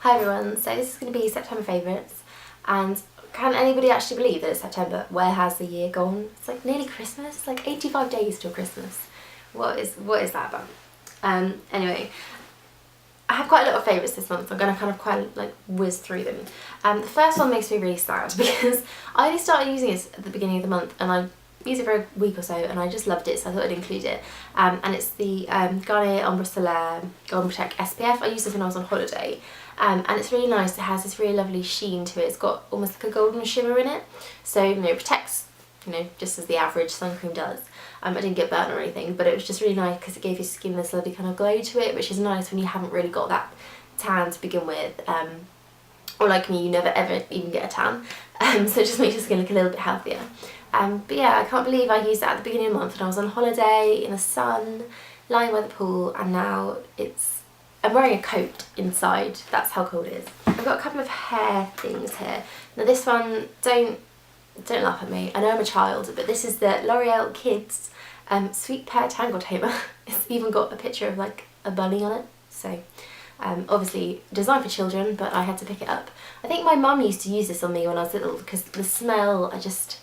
Hi everyone, so this is going to be September favourites, and can anybody actually believe that it's September? Where has the year gone? It's like nearly Christmas, it's like 85 days till Christmas. What is that about? Anyway, I have quite a lot of favourites this month. I'm going to kind of quite like whiz through them. The first one makes me really sad because I only started using it at the beginning of the month and I used it for a week or so and I just loved it, so I thought I'd include it. And it's the Garnier Ambre Solaire Golden Protect SPF. I used this when I was on holiday. And it's really nice. It has this really lovely sheen to it. It's got almost like a golden shimmer in it. So, you know, it protects, you know, just as the average sun cream does. I didn't get burnt or anything, but it was just really nice because it gave your skin this lovely kind of glow to it, which is nice when you haven't really got that tan to begin with. Or like me, you never ever even get a tan. So it just makes your skin look a little bit healthier. But yeah, I can't believe I used that at the beginning of the month and I was on holiday in the sun, lying by the pool, and now I'm wearing a coat inside, that's how cold it is. I've got a couple of hair things here. Now this one, don't laugh at me, I know I'm a child, but this is the L'Oreal Kids Sweet Pear Tangle Tamer. It's even got a picture of like a bunny on it, so obviously designed for children, but I had to pick it up. I think my mum used to use this on me when I was little because the smell, I just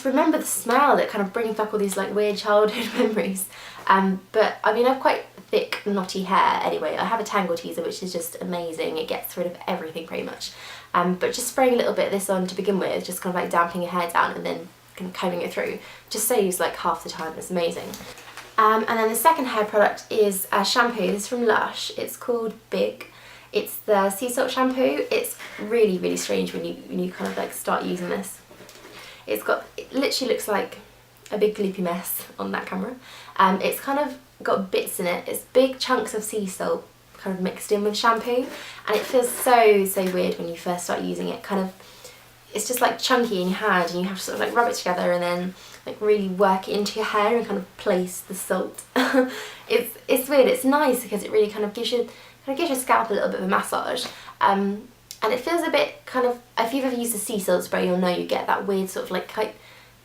remember the smell. It kind of brings back all these like weird childhood memories. But I mean, I've quite thick knotty hair anyway. I have a Tangle teaser which is just amazing. It gets rid of everything pretty much. But just spraying a little bit of this on to begin with, just kind of like damping your hair down and then kind of combing it through, just saves like half the time. It's amazing. And then the second hair product is a shampoo. This is from Lush. It's called Big. It's the sea salt shampoo. It's really, really strange when you kind of like start using this. It literally looks like a big gloopy mess on that camera. It's kind of got bits in it. It's big chunks of sea salt kind of mixed in with shampoo, and it feels so weird when you first start using it. It's just like chunky in your hand and you have to sort of like rub it together and then like really work it into your hair and kind of place the salt. It's weird. It's nice because it really kind of gives your scalp a little bit of a massage. And it feels a bit kind of, if you've ever used a sea salt spray, you'll know you get that weird sort of like,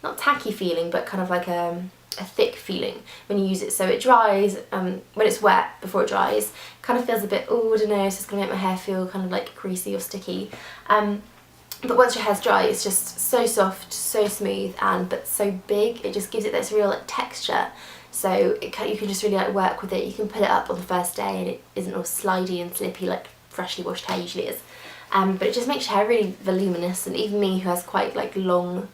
not tacky feeling, but kind of like a thick feeling when you use it. So it dries, when it's wet before it dries, kind of feels a bit, oh I don't know, it's just going to make my hair feel kind of like greasy or sticky. But once your hair's dry, it's just so soft, so smooth, but so big. It just gives it this real like texture. So you can just really like work with it. You can put it up on the first day and it isn't all slidey and slippy like freshly washed hair usually is. But it just makes your hair really voluminous, and even me who has quite like long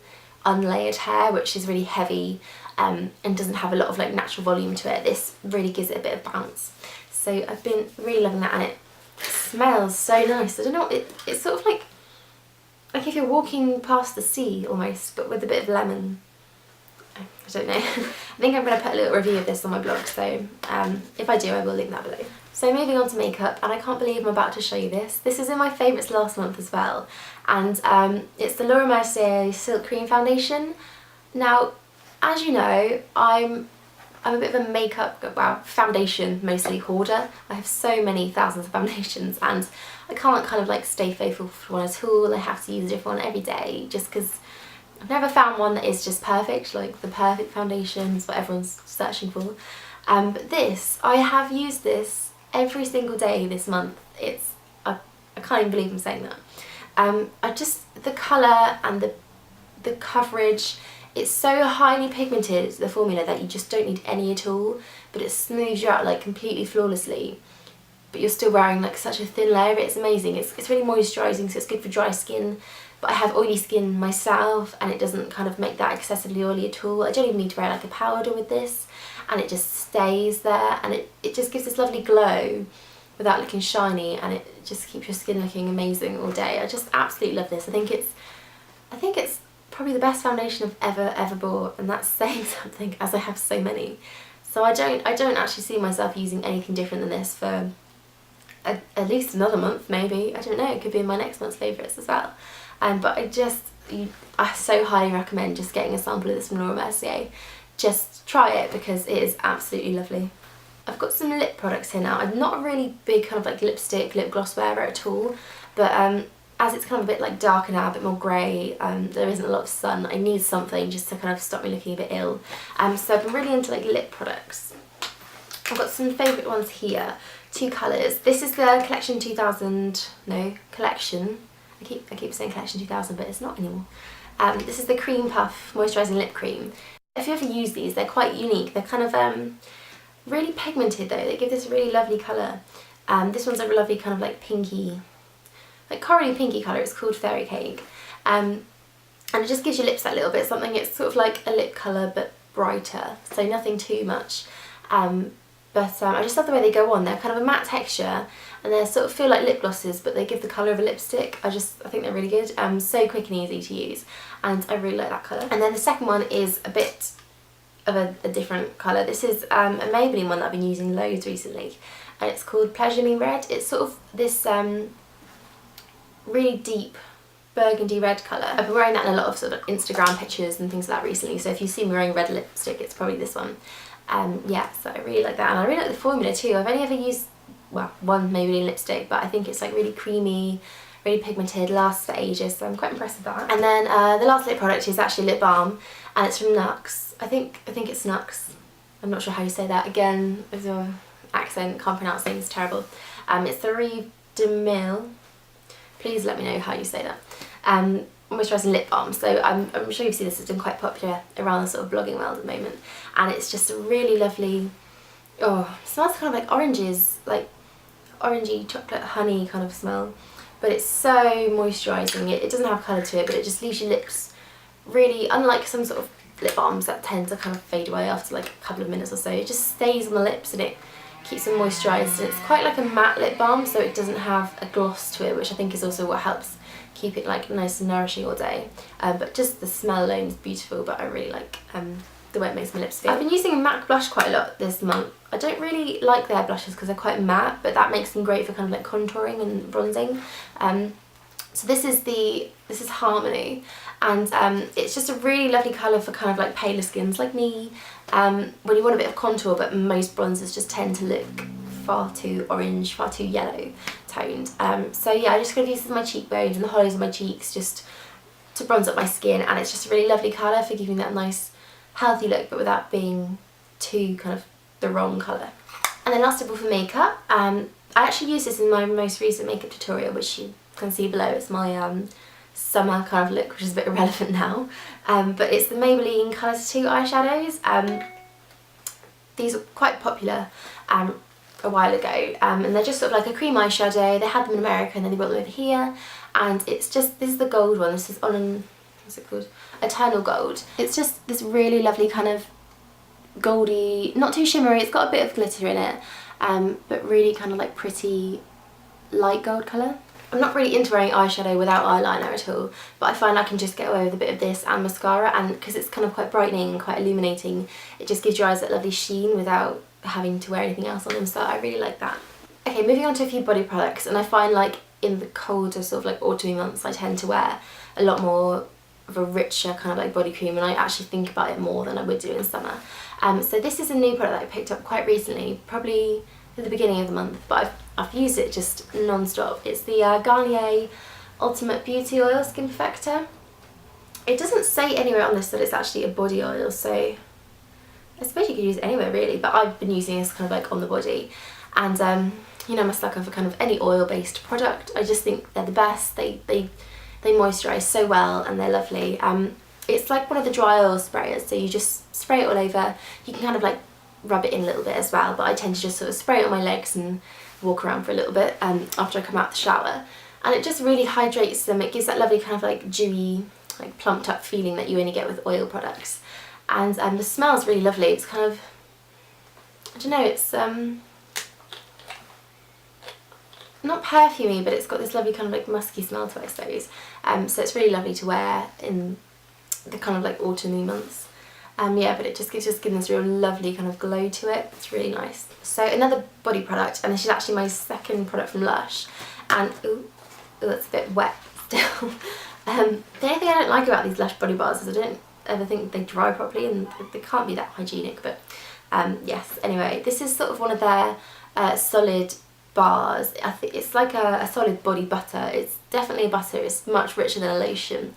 unlayered hair which is really heavy and doesn't have a lot of like natural volume to it, this really gives it a bit of bounce. So I've been really loving that, and it smells so nice. I don't know, it's sort of like if you're walking past the sea almost, but with a bit of lemon. I don't know. I think I'm going to put a little review of this on my blog, so if I do I will link that below. So moving on to makeup, and I can't believe I'm about to show you this. This is in my favourites last month as well, and it's the Mercier Silk Cream Foundation. Now, as you know, I'm a bit of a makeup, foundation mostly hoarder. I have so many thousands of foundations and I can't kind of like stay faithful for one at all. I have to use a different one every day just because I've never found one that is just perfect, like the perfect foundation is what everyone's searching for. But this, I have used this every single day this month. I can't even believe I'm saying that. The colour and the coverage, it's so highly pigmented, the formula, that you just don't need any at all, but it smooths you out like completely flawlessly, but you're still wearing like such a thin layer of it. It's amazing. It's really moisturising, so it's good for dry skin, but I have oily skin myself and it doesn't kind of make that excessively oily at all. I don't even need to wear like a powder with this, and it just stays there, and it just gives this lovely glow without looking shiny, and it just keeps your skin looking amazing all day. I just absolutely love this. I think it's probably the best foundation I've ever bought, and that's saying something as I have so many. So I don't actually see myself using anything different than this for at least another month maybe. I don't know, it could be in my next month's favourites as well. But I so highly recommend just getting a sample of this from Laura Mercier. Just try it because it is absolutely lovely. I've got some lip products here now. I'm not a really big kind of like lipstick, lip gloss wearer at all, but as it's kind of a bit like darker now, a bit more grey, there isn't a lot of sun, I need something just to kind of stop me looking a bit ill. So I've been really into like lip products. I've got some favourite ones here. 2 colours. This is the collection 2000, no, collection. I keep saying collection 2000, but it's not anymore. This is the Cream Puff Moisturising Lip Cream. If you ever use these, they're quite unique. They're kind of really pigmented though. They give this really lovely colour. This one's a lovely kind of like pinky, like corally pinky colour. It's called Fairy Cake. And it just gives your lips that little bit something. It's sort of like a lip colour but brighter, so nothing too much. But I just love the way they go on. They're kind of a matte texture and they sort of feel like lip glosses, but they give the colour of a lipstick. I think they're really good. So quick and easy to use, and I really like that colour. And then the second one is a bit of a different colour. This is a Maybelline one that I've been using loads recently, and it's called Pleasure Me Red. It's sort of this really deep burgundy red colour. I've been wearing that in a lot of sort of Instagram pictures and things like that recently, so if you see me wearing red lipstick, it's probably this one. Yeah, so I really like that, and I really like the formula too. I've only ever used, well, one Maybelline lipstick, but I think it's like really creamy, really pigmented, lasts for ages, so I'm quite impressed with that. And then the last lip product is actually lip balm, and it's from Nux. I think it's Nux. I'm not sure how you say that. Again, there's an accent, can't pronounce things, terrible. It's the Rimmel. Please let me know how you say that. Moisturising lip balm. So I'm sure you've seen this, it's been quite popular around the sort of blogging world at the moment, and it's just a really lovely, oh, it smells kind of like oranges, like orangey chocolate honey kind of smell, but it's so moisturising. It doesn't have colour to it, but it just leaves your lips really, unlike some sort of lip balms that tend to kind of fade away after like a couple of minutes or so, it just stays on the lips and it keeps them moisturised, and it's quite like a matte lip balm, so it doesn't have a gloss to it, which I think is also what helps keep it like nice and nourishing all day. But just the smell alone is beautiful, but I really like the way it makes my lips feel. I've been using a MAC blush quite a lot this month. I don't really like their blushes because they're quite matte, but that makes them great for kind of like contouring and bronzing. So this is Harmony, and it's just a really lovely colour for kind of like paler skins like me, when you want a bit of contour, but most bronzers just tend to look far too orange, far too yellow toned. So yeah, I just kind of use this on my cheekbones and the hollows of my cheeks just to bronze up my skin, and it's just a really lovely colour for giving that nice healthy look, but without being too kind of the wrong colour. And then last of all for makeup, I actually used this in my most recent makeup tutorial, which you can see below. It's my summer kind of look, which is a bit irrelevant now, but it's the Maybelline Colours 2 eyeshadows. These are quite popular a while ago, and they're just sort of like a cream eyeshadow. They had them in America and then they brought them over here, and it's just, this is the gold one. This is on, what's it called? Eternal Gold. It's just this really lovely kind of goldy, not too shimmery, it's got a bit of glitter in it, but really kind of like pretty light gold colour. I'm not really into wearing eyeshadow without eyeliner at all, but I find I can just get away with a bit of this and mascara, and because it's kind of quite brightening and quite illuminating, it just gives your eyes that lovely sheen without having to wear anything else on them, so I really like that. Okay, moving on to a few body products, and I find like in the colder sort of like autumny months I tend to wear a lot more of a richer kind of like body cream, and I actually think about it more than I would do in summer. So this is a new product that I picked up quite recently, probably at the beginning of the month, but I've used it just non-stop. It's the Garnier Ultimate Beauty Oil Skin Perfector. It doesn't say anywhere on this that it's actually a body oil, so I suppose you could use it anywhere really, but I've been using this kind of like on the body, and you know, I'm a sucker for kind of any oil-based product. I just think they're the best. They moisturise so well and they're lovely. It's like one of the dry oil sprayers, so you just spray it all over. You can kind of like rub it in a little bit as well, but I tend to just sort of spray it on my legs and walk around for a little bit after I come out the shower, and it just really hydrates them. It gives that lovely kind of like dewy, like plumped up feeling that you only get with oil products, and the smell is really lovely. It's kind of, I don't know, it's not perfumey, but it's got this lovely kind of like musky smell to it, I suppose. So it's really lovely to wear in the kind of like autumny months. Yeah, but it just gives your skin this real lovely kind of glow to it. It's really nice. So another body product, and this is actually my second product from Lush, and ooh, it's a bit wet still. The only thing I don't like about these Lush body bars is I don't ever think they dry properly, and they can't be that hygienic, but yes, anyway, this is sort of one of their solid bars. I think it's like a solid body butter. It's definitely a butter. It's much richer than a lotion.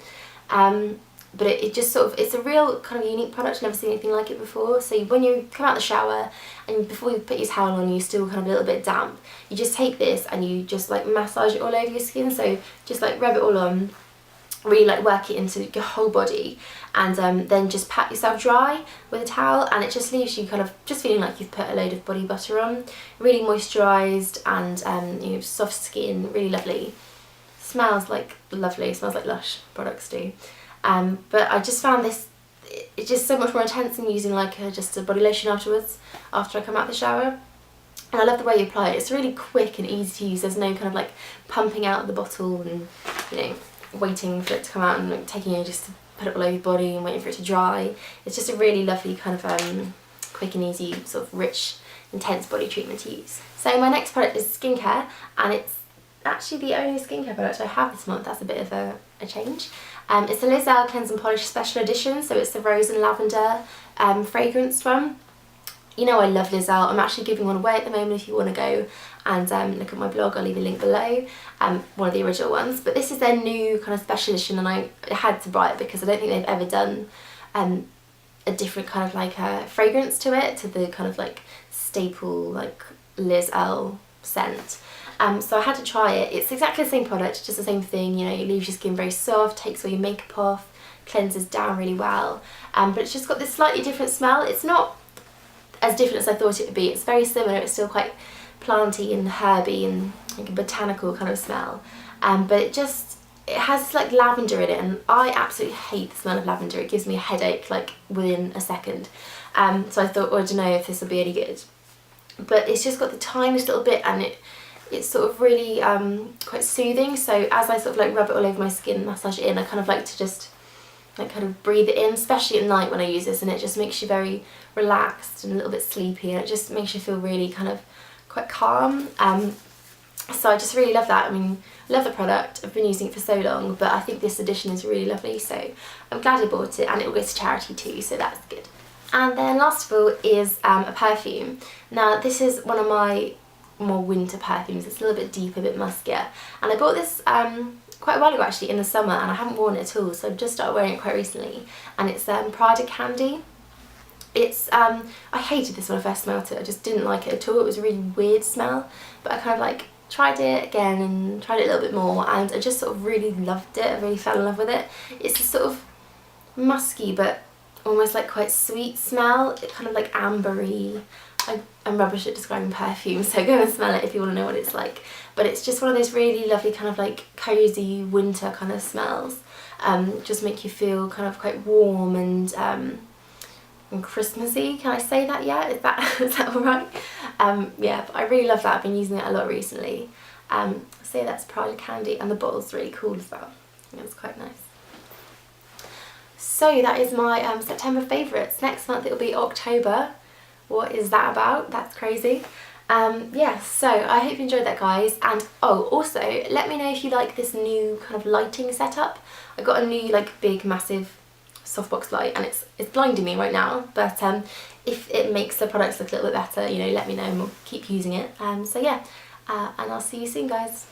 but it just sort of, it's a real kind of unique product. I've never seen anything like it before. So when you come out the shower and before you put your towel on, you're still kind of a little bit damp, you just take this and you just like massage it all over your skin. So just like rub it all on, really like work it into your whole body, and then just pat yourself dry with a towel, and it just leaves you kind of just feeling like you've put a load of body butter on. Really moisturised and you know, soft skin, really lovely. Smells like lovely, smells like Lush products do. But I just found this, it's just so much more intense than using like just a body lotion afterwards, after I come out the shower. And I love the way you apply it. It's really quick and easy to use. There's no kind of like pumping out of the bottle and, you know, waiting for it to come out and like taking you just to put it all over your body and waiting for it to dry. It's just a really lovely kind of quick and easy, sort of rich, intense body treatment to use. So my next product is skincare, and it's actually the only skincare product I have this month. That's a bit of a change. It's the L'Oreal Cleanse and Polish Special Edition, so it's the Rose and Lavender fragranced one. You know I love L'Oreal. I'm actually giving one away at the moment if you want to go and look at my blog. I'll leave a link below, one of the original ones. But this is their new kind of special edition, and I had to buy it because I don't think they've ever done a different kind of like fragrance to it, to the kind of like staple like L'Oreal scent. So I had to try it. It's exactly the same product, just the same thing, you know, it leaves your skin very soft, takes all your makeup off, cleanses down really well, but it's just got this slightly different smell. It's not as different as I thought it would be. It's very similar. It's still quite planty and herby and like a botanical kind of smell, but it has like lavender in it, and I absolutely hate the smell of lavender. It gives me a headache like within a second. So I thought, well, I don't know if this will be any good, but it's just got the tiniest little bit, and it's sort of really quite soothing. So as I sort of like rub it all over my skin, massage it in, I kind of like to just like kind of breathe it in, especially at night when I use this, and it just makes you very relaxed and a little bit sleepy, and it just makes you feel really kind of quite calm. So I just really love that. I mean, I love the product. I've been using it for so long, but I think this edition is really lovely, so I'm glad I bought it, and it will go to charity too, so that's good. And then last of all is a perfume. Now this is one of my more winter perfumes. It's a little bit deeper, a bit muskier, and I bought this quite a while ago actually, in the summer, and I haven't worn it at all, so I've just started wearing it quite recently, and it's Prada Candy. It's I hated this when I first smelled it. I just didn't like it at all. It was a really weird smell, but I kind of like tried it again and tried it a little bit more, and I just sort of really loved it. I really fell in love with it. It's a sort of musky but almost like quite sweet smell. It's kind of like ambery. I'm rubbish at describing perfume, so go and smell it if you want to know what it's like. But it's just one of those really lovely kind of like cosy winter kind of smells. Just make you feel kind of quite warm and Christmassy. Can I say that yet? Is that alright? Yeah, but I really love that. I've been using it a lot recently. So that's Prada Candy, and the bottle's really cool as well. I think it's quite nice. So that is my September favourites. Next month it'll be October. What is that about? That's crazy. Yeah, so I hope you enjoyed that, guys. And oh, also let me know if you like this new kind of lighting setup. I got a new like big massive softbox light, and it's blinding me right now, but if it makes the products look a little bit better, you know, let me know and we'll keep using it. So yeah, and I'll see you soon, guys.